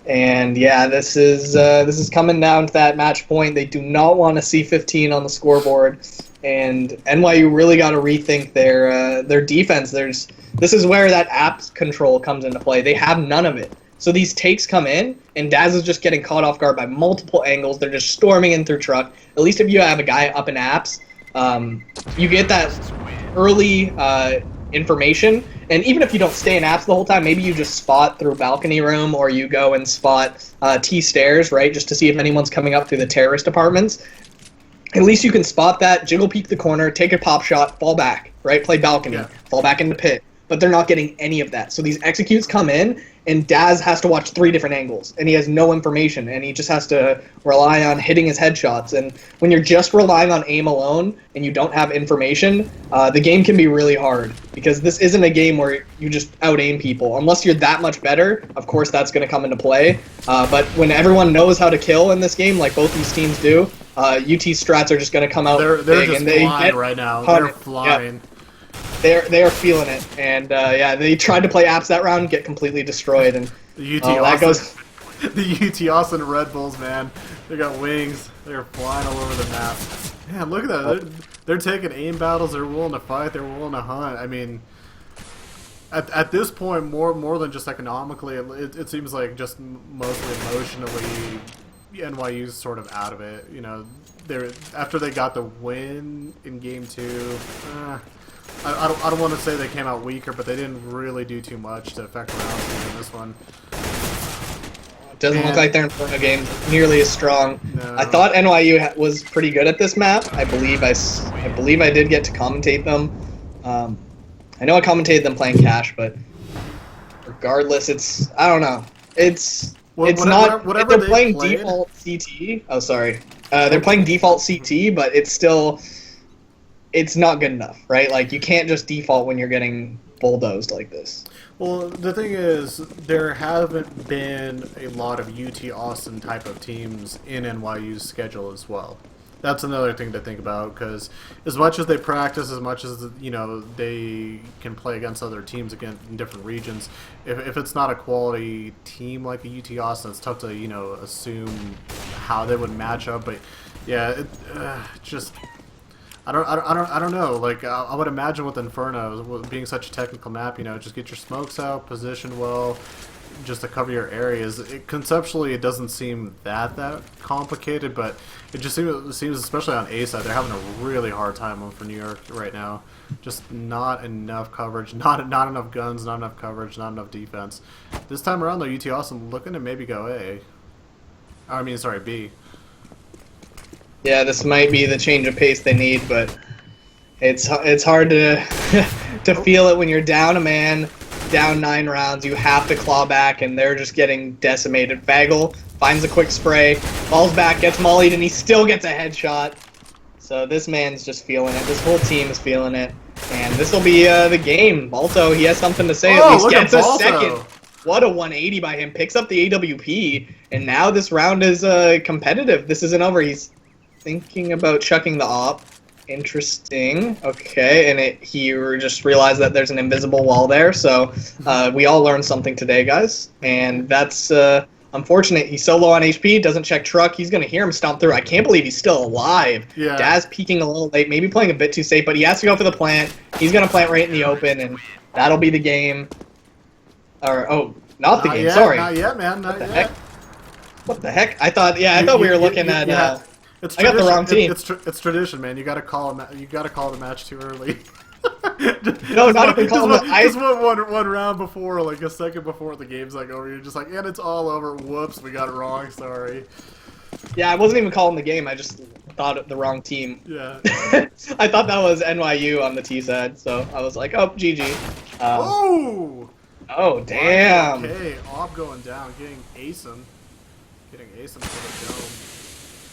And yeah, this is coming down to that match point. They do not want to see 15 on the scoreboard, and NYU really got to rethink their defense. This is where that apps control comes into play. They have none of it. So these takes come in, and Daz is just getting caught off guard by multiple angles. They're just storming in through truck. At least if you have a guy up in apps, you get that early information. And even if you don't stay in apps the whole time, maybe you just spot through balcony room, or you go and spot T stairs, right, just to see if anyone's coming up through the terrorist apartments. At least you can spot that, jiggle peek the corner, take a pop shot, fall back, right, play balcony, fall back into pit. But they're not getting any of that. So these executes come in, and Daz has to watch 3 different angles, and he has no information, and he just has to rely on hitting his headshots. And when you're just relying on aim alone and you don't have information, the game can be really hard, because this isn't a game where you just out-aim people. Unless you're that much better, of course that's going to come into play. But when everyone knows how to kill in this game, like both these teams do, UT strats are just going to come out they're big, just and they flying get right now. They're flying. Yep. They are feeling it, and yeah, they tried to play apps that round, get completely destroyed, and the UT that goes. The UT Austin Red Bulls, man, they got wings. They're flying all over the map. Man, look at that. They're taking aim battles. They're willing to fight. They're willing to hunt. I mean, at this point, more than just economically, it seems like just mostly emotionally, NYU's sort of out of it. After they got the win in Game 2. I don't want to say they came out weaker, but they didn't really do too much to affect rounds in this one. It doesn't look like their Inferno game nearly as strong. No. I thought NYU was pretty good at this map. I believe I did get to commentate them. I know I commentated them playing Cash, but regardless, I don't know. They're playing default CT. Oh, sorry. They're playing default CT, but it's not good enough, right? Like, you can't just default when you're getting bulldozed like this. Well, the thing is, there haven't been a lot of UT Austin type of teams in NYU's schedule as well. That's another thing to think about, because as much as they practice, as much as they can play against other teams again in different regions, if it's not a quality team like a UT Austin, it's tough to assume how they would match up. But yeah, just. I don't know. Like, I would imagine with Inferno being such a technical map, just get your smokes out, position well, just to cover your areas. Conceptually, it doesn't seem that complicated, but it just seems, especially on A side, they're having a really hard time for New York right now. Just not enough coverage, not enough guns, not enough coverage, not enough defense. This time around, though, UT Austin looking to maybe go B. Yeah, this might be the change of pace they need, but it's hard to to feel it when you're down a man, down 9 rounds. You have to claw back, and they're just getting decimated. Fagel finds a quick spray, falls back, gets mollied, and he still gets a headshot. So this man's just feeling it. This whole team is feeling it, and this will be the game. Balto, he has something to say. At least gets a second. What a 180 by him. Picks up the AWP, and now this round is competitive. This isn't over. He's thinking about chucking the op. Interesting. Okay, and he just realized that there's an invisible wall there. So we all learned something today, guys, and that's Unfortunate, he's so low on HP, doesn't check truck. He's going to hear him stomp through. I can't believe he's still alive. Yeah. Daz peeking a little late, maybe playing a bit too safe, but he has to go for the plant. He's going to plant right in the open, and that'll be the game. Or, oh, not the game, yet, sorry. Not yet, man, not yet. Heck? What the heck? I thought we were looking at... It's I got the wrong team. It's tradition, man. You gotta call the match too early. No, not even call it. Just one round before, like a second before the game's like over. You're just like, and it's all over. Whoops, we got it wrong. Sorry. Yeah, I wasn't even calling the game. I just thought of the wrong team. Yeah. I thought that was NYU on the T side, so I was like, oh, GG. Oh, damn. Okay, Ob going down, getting ASIM for the dome.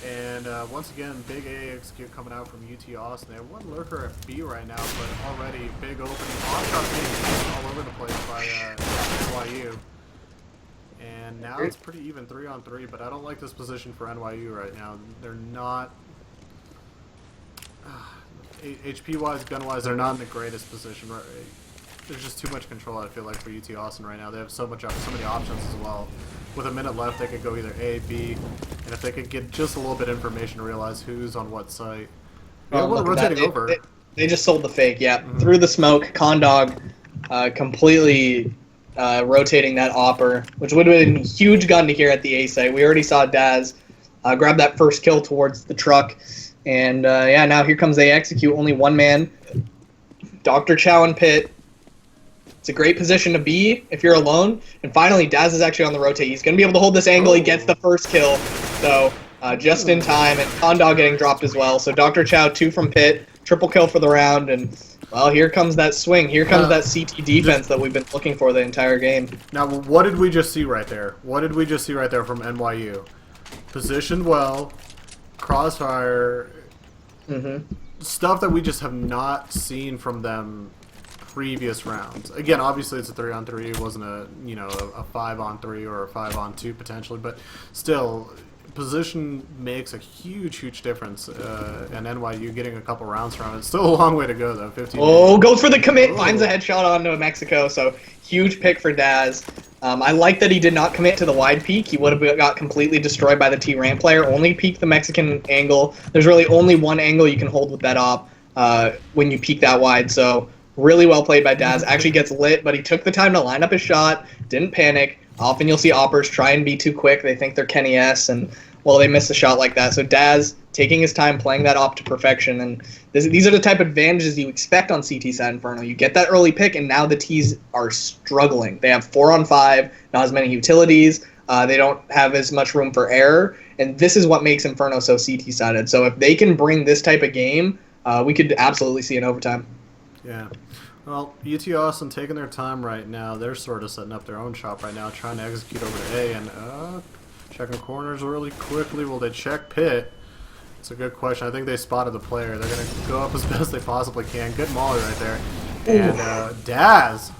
And once again, big A execute coming out from UT Austin. They have one lurker at B right now, but already big opening. Off-shot being all over the place by NYU. And now it's pretty even 3-on-3, but I don't like this position for NYU right now. They're not... HP-wise, gun-wise, they're not in the greatest position. Right? There's just too much control, I feel like, for UT Austin right now. They have so many options as well. With a minute left, they could go either A, B, and if they could get just a little bit of information to realize who's on what site. Yeah, we're rotating over. They just sold the fake, yeah. Through the smoke, Condog completely rotating that Opper, which would have been a huge gun to hear at the A site. We already saw Daz grab that first kill towards the truck. And yeah, now here comes they execute. Only one man. Dr. Chow and Pitt. It's a great position to be if you're alone. And finally, Daz is actually on the rotate. He's going to be able to hold this angle. He gets the first kill. So just in time. And Condog getting dropped as well. So Dr. Chow, 2 from Pitt. Triple kill for the round. And, well, here comes that swing. Here comes that CT defense that we've been looking for the entire game. Now, what did we just see right there? What did we just see right there from NYU? Positioned well. Crossfire. Stuff that we just have not seen from them previous rounds. Again, obviously it's a 3-on-3. It wasn't a 5-on-3 or a 5-on-2 potentially, but still, position makes a huge difference. And NYU getting a couple rounds from it. It's still a long way to go though. 15. Oh, goes for the commit. Finds a headshot onto Mexico. So huge pick for Daz. I like that he did not commit to the wide peek. He would have got completely destroyed by the T-Ramp player. Only peek the Mexican angle. There's really only one angle you can hold with that op when you peek that wide. So really well played by Daz. Actually gets lit, but he took the time to line up his shot. Didn't panic. Often you'll see oppers try and be too quick. They think they're Kenny S. And, well, they miss a shot like that. So Daz taking his time, playing that op to perfection. And these are the type of advantages you expect on CT side Inferno. You get that early pick, and now the Ts are struggling. They have 4-on-5, not as many utilities. They don't have as much room for error. And this is what makes Inferno so CT-sided. So if they can bring this type of game, we could absolutely see an overtime. Yeah. Well, UT Austin taking their time right now. They're sort of setting up their own shop right now, trying to execute over to A, and checking corners really quickly. Will they check Pitt? It's a good question. I think they spotted the player. They're going to go up as best they possibly can. Good molly right there. And Daz.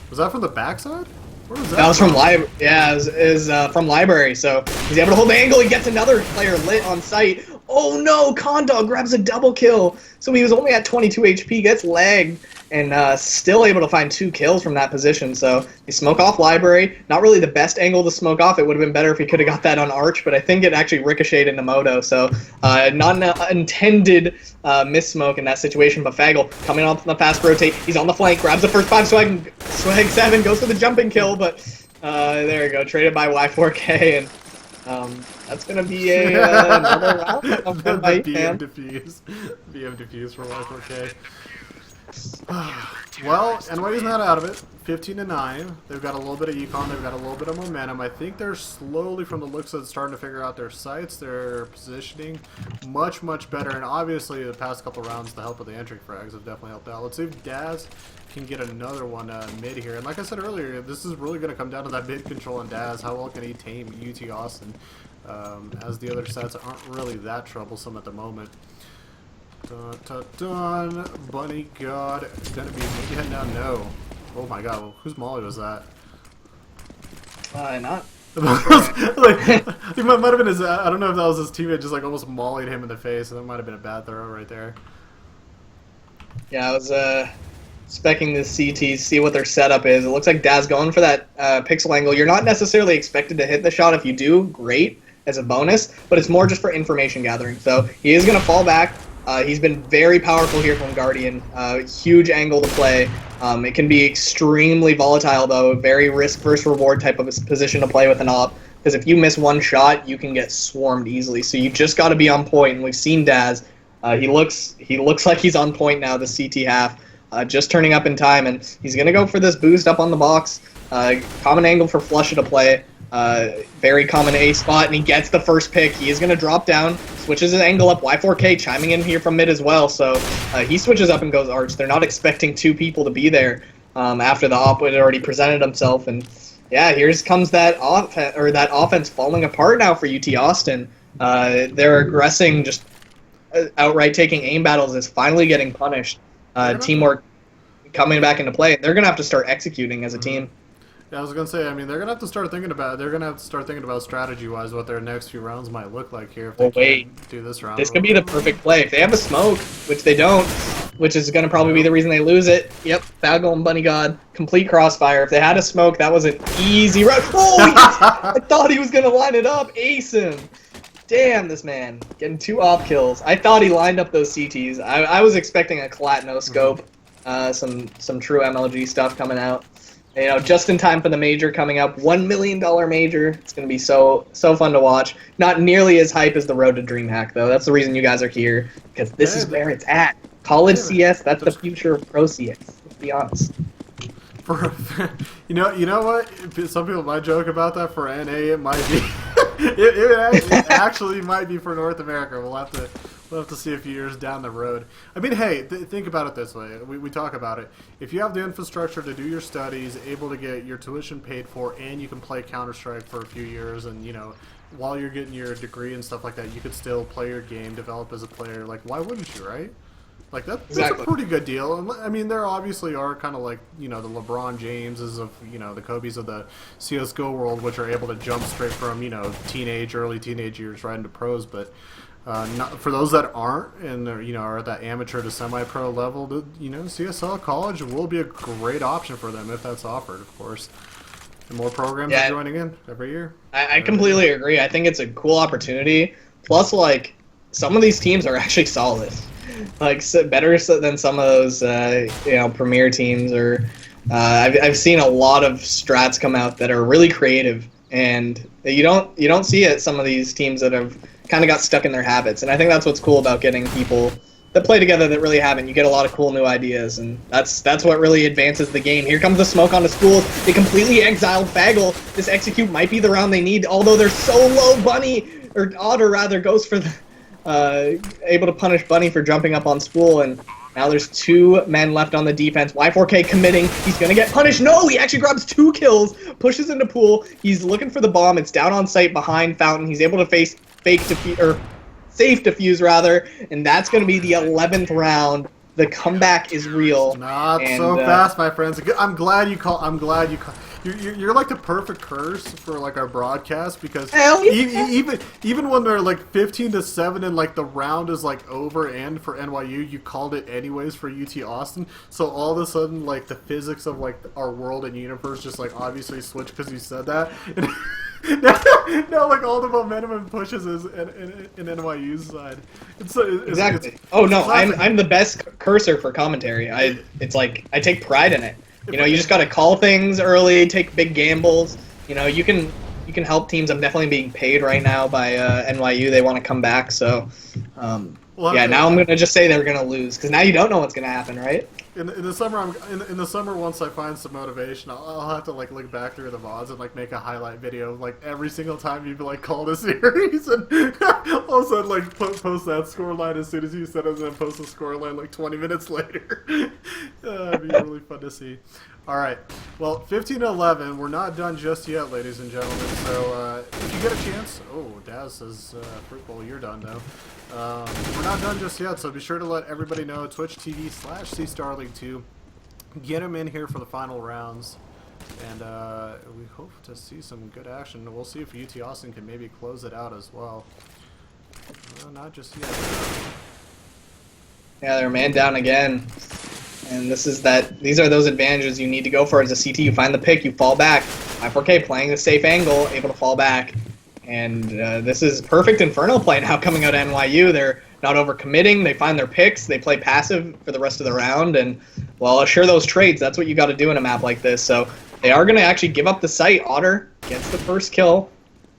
Was that from the backside? Where was that? That was from library. Yeah, it was from library. So he's able to hold the angle. He gets another player lit on site. Oh no! Condog grabs a double kill. So he was only at 22 HP, gets lagged, and still able to find 2 kills from that position. So they smoke off library. Not really the best angle to smoke off. It would have been better if he could have got that on Arch, but I think it actually ricocheted into Moto. So not an intended miss smoke in that situation. But Fagel coming off the fast rotate. He's on the flank, grabs the first 5 swag 7, goes for the jumping kill, but there we go. Traded by Y4K, and that's going to be another round. The BM defuse. BM defuse for Y4K. Well, NYU's not out of it. 15-9. They've got a little bit of econ. They've got a little bit of momentum. I think they're slowly, from the looks of it, starting to figure out their sights, their positioning, much better. And obviously, the past couple rounds, the help of the entry frags have definitely helped out. Let's see if Daz can get another one mid here. And like I said earlier, this is really going to come down to that mid control and Daz. How well can he tame UT Austin? As the other sets aren't really that troublesome at the moment. Dun, dun, dun. Bunny God. Gonna be maybe heading down. No. Oh my god. Well, whose molly was that? Not. Like, it might have been his. I don't know if that was his teammate just like almost mollied him in the face, and that might have been a bad throw right there. Yeah, it was specking the CT, see what their setup is. It looks like Daz going for that pixel angle. You're not necessarily expected to hit the shot. If you do, great, as a bonus, but it's more just for information gathering. So he is going to fall back. He's been very powerful here from Guardian. Huge angle to play. It can be extremely volatile, though. Very risk versus reward type of position to play with an op. Because if you miss one shot, you can get swarmed easily. So you just got to be on point. And we've seen Daz. He looks like he's on point now, the CT half. Just turning up in time, and he's going to go for this boost up on the box. Common angle for Flusha to play. Very common A spot, and he gets the first pick. He is going to drop down, switches his angle up. Y4K chiming in here from mid as well, so he switches up and goes arch. They're not expecting two people to be there after the op had already presented himself, and yeah, here comes that offense falling apart now for UT Austin. They're aggressing, just outright taking aim battles is finally getting punished. Teamwork coming back into play. They're going to have to start executing as a team. Yeah, I was gonna say. I mean, they're gonna have to start thinking about. Strategy-wise what their next few rounds might look like here. If they can't do this round. This could be the perfect play if they have a smoke, which they don't, which is gonna probably be the reason they lose it. Yep, Bagel and Bunny God, complete crossfire. If they had a smoke, that was an easy run. Oh, I thought he was gonna line it up. Ace him. Damn, this man getting 2 op kills. I thought he lined up those CTs. I was expecting a collat no scope, some true MLG stuff coming out. You know, just in time for the major coming up. $1 million major. It's going to be so fun to watch. Not nearly as hype as the Road to DreamHack, though. That's the reason you guys are here, because this is where it's at. College CS, that's the future of pro CS. Let's be honest. You know what? Some people might joke about that. For NA, it might be. it actually might be for North America. We'll have to see a few years down the road. I mean, hey, think about it this way. We talk about it. If you have the infrastructure to do your studies, able to get your tuition paid for, and you can play Counter-Strike for a few years, and you know, while you're getting your degree and stuff like that, you could still play your game, develop as a player. Like, why wouldn't you, right? Like that's a pretty good deal. I mean, there obviously are kind of like, you know, the LeBron Jameses of, you know, the Kobes of the CSGO world, which are able to jump straight from, you know, early teenage years right into pros. But not for those that aren't and they're, you know, are at that amateur to semi-pro level, you know, CSL college will be a great option for them if that's offered, of course. And more programs are joining in every year. I completely agree. I think it's a cool opportunity. Plus, like, some of these teams are actually solid. Like, better than some of those, you know, premier teams. Or I've seen a lot of strats come out that are really creative, and you don't see it. Some of these teams that have kind of got stuck in their habits, and I think that's what's cool about getting people that play together that really haven't. You get a lot of cool new ideas, and that's what really advances the game. Here comes the smoke on the schools. They completely exiled Fagel. This execute might be the round they need, although they're so low. Bunny, or Otter rather, goes for the able to punish Bunny for jumping up on Spool, and now there's 2 men left on the defense. Y4K committing. He's going to get punished. No, he actually grabs 2 kills, pushes into Pool. He's looking for the bomb. It's down on site behind Fountain. He's able to face safe defuse rather, and that's going to be the 11th round. The comeback is real. Not so fast, my friends. I'm glad you call. You're like the perfect curse for like our broadcast, because even when they're like 15-7 and like the round is like over and for NYU, you called it anyways for UT Austin. So all of a sudden, like the physics of like our world and universe just like obviously switched because you said that. And now like all the momentum and pushes is in NYU's side. Exactly. I'm the best cursor for commentary. It's like I take pride in it. You know, you just got to call things early, take big gambles. You know, you can help teams. I'm definitely being paid right now by NYU. They want to come back, so now I'm gonna just say they're gonna lose, because now you don't know what's gonna happen, right? In the summer, in the summer, once I find some motivation, I'll have to like look back through the VODs and like make a highlight video of, like, every single time you've like called a series, and all of a sudden like post that scoreline as soon as you said it, and then post the scoreline like 20 minutes later. It'd be really fun to see. All right, well, 15-11. We're not done just yet, ladies and gentlemen. So if you get a chance, Daz says, "Fruit Bowl, you're done though." We're not done just yet, so be sure to let everybody know. Twitch TV/CStarLeague2. Get them in here for the final rounds, and we hope to see some good action. We'll see if UT Austin can maybe close it out as well. Not just yet. Yeah, they're man down again. And these are those advantages you need to go for as a CT. You find the pick, you fall back. I4K playing the safe angle, able to fall back. And this is perfect Inferno play now coming out of NYU. They're not overcommitting. They find their picks. They play passive for the rest of the round. And, well, assure those trades. That's what you got to do in a map like this. So they are going to actually give up the site. Otter gets the first kill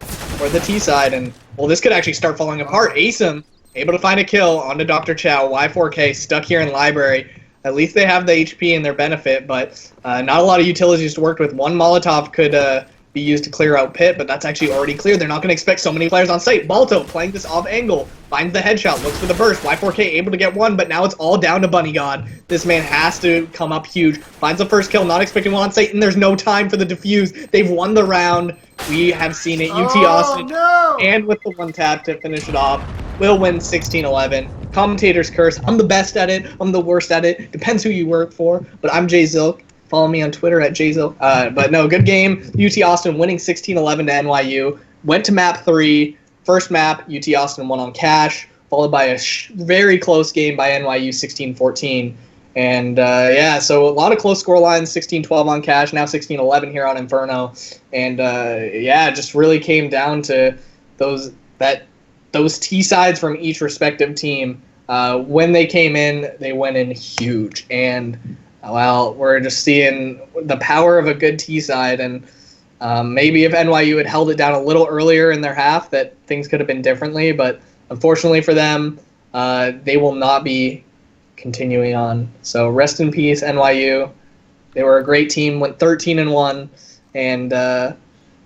for the T side. And, well, this could actually start falling apart. Asim able to find a kill onto Dr. Chow. Y4K stuck here in library. At least they have the HP in their benefit, but not a lot of utilities worked with. One Molotov could be used to clear out Pit, but that's actually already cleared. They're not going to expect so many players on site. Balto playing this off angle, finds the headshot, looks for the burst. Y4K able to get one, but now it's all down to Bunny God. This man has to come up huge. Finds the first kill, not expecting one on site, and there's no time for the defuse. They've won the round. We have seen it. UT Austin, no! And with the one tap to finish it off, will win 16-11. Commentator's curse. I'm the best at it. I'm the worst at it. Depends who you work for. But I'm Jay Zilk. Follow me on Twitter at JZilk. But no, good game. UT Austin winning 16-11 to NYU. Went to map 3. First map, UT Austin won on cash, followed by a very close game by NYU 16-14. And yeah, so a lot of close score lines, 16-12 on cash, now 16-11 here on Inferno. And yeah, just really came down to those T sides from each respective team. When they came in, they went in huge. And, well, we're just seeing the power of a good T side. And maybe if NYU had held it down a little earlier in their half, that things could have been differently. But unfortunately for them, they will not be continuing on. So rest in peace, NYU. They were a great team, went 13-1. And,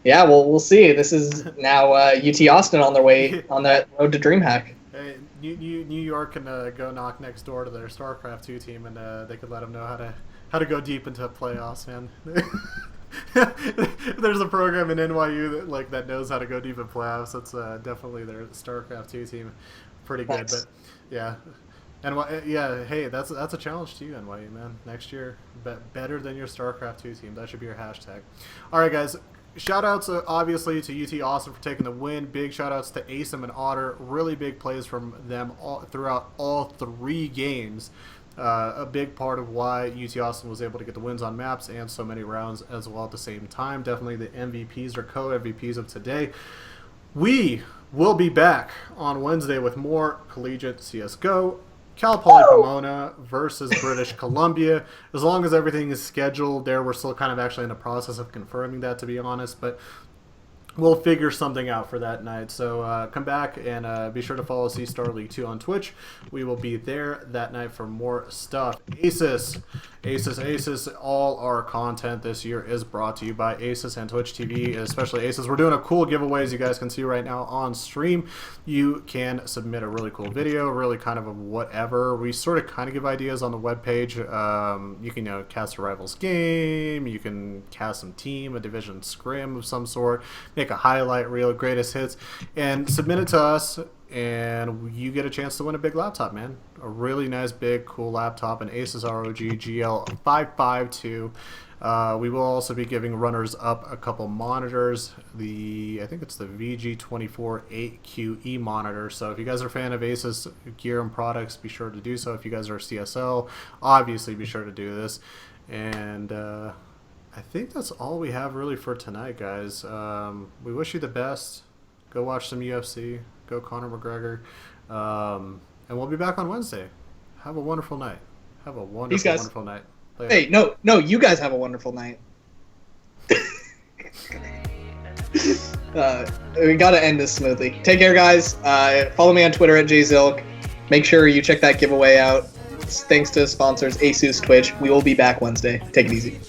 yeah, well, we'll see. This is now UT Austin on their way on that road to DreamHack. Hey, New York can go knock next door to their StarCraft 2 team, and they could let them know how to go deep into playoffs, man. There's a program in NYU that knows how to go deep in playoffs. That's definitely their StarCraft 2 team. Pretty good, Nice. but yeah. Yeah, hey, that's a challenge to you, NYU, man. Next year, better than your StarCraft 2 team. That should be your hashtag. All right, guys. Shout-outs, obviously, to UT Austin for taking the win. Big shout-outs to Asim and Otter. Really big plays from them throughout all 3 games. A big part of why UT Austin was able to get the wins on maps and so many rounds as well at the same time. Definitely the MVPs or co-MVPs of today. We will be back on Wednesday with more collegiate CSGO. Cal Poly Pomona versus British Columbia. As long as everything is scheduled there, we're still kind of actually in the process of confirming that, to be honest, but we'll figure something out for that night. So come back and be sure to follow C-Star League 2 on Twitch. We will be there that night for more stuff. Asus. All our content this year is brought to you by Asus and Twitch TV, especially Asus. We're doing a cool giveaway, as you guys can see right now on stream. You can submit a really cool video, really kind of a whatever. We sort of kind of give ideas on the webpage. You can cast a Rivals game. You can cast some team, a division scrim of some sort. Make a highlight reel, greatest hits, and submit it to us, and you get a chance to win a big laptop, man. A really nice, big, cool laptop, an Asus ROG GL552. We will also be giving runners up a couple monitors. I think it's the VG24 8QE monitor. So if you guys are a fan of Asus gear and products, be sure to do so. If you guys are CSL, obviously be sure to do this. And I think that's all we have really for tonight, guys. We wish you the best. Go watch some UFC. Go Conor McGregor. And we'll be back on Wednesday. Have a wonderful night. Have a wonderful, wonderful night. Later. Hey, no, you guys have a wonderful night. We gotta end this smoothly. Take care, guys. Follow me on Twitter at JZilk. Make sure you check that giveaway out. Thanks to sponsors Asus, Twitch. We will be back Wednesday. Take it easy.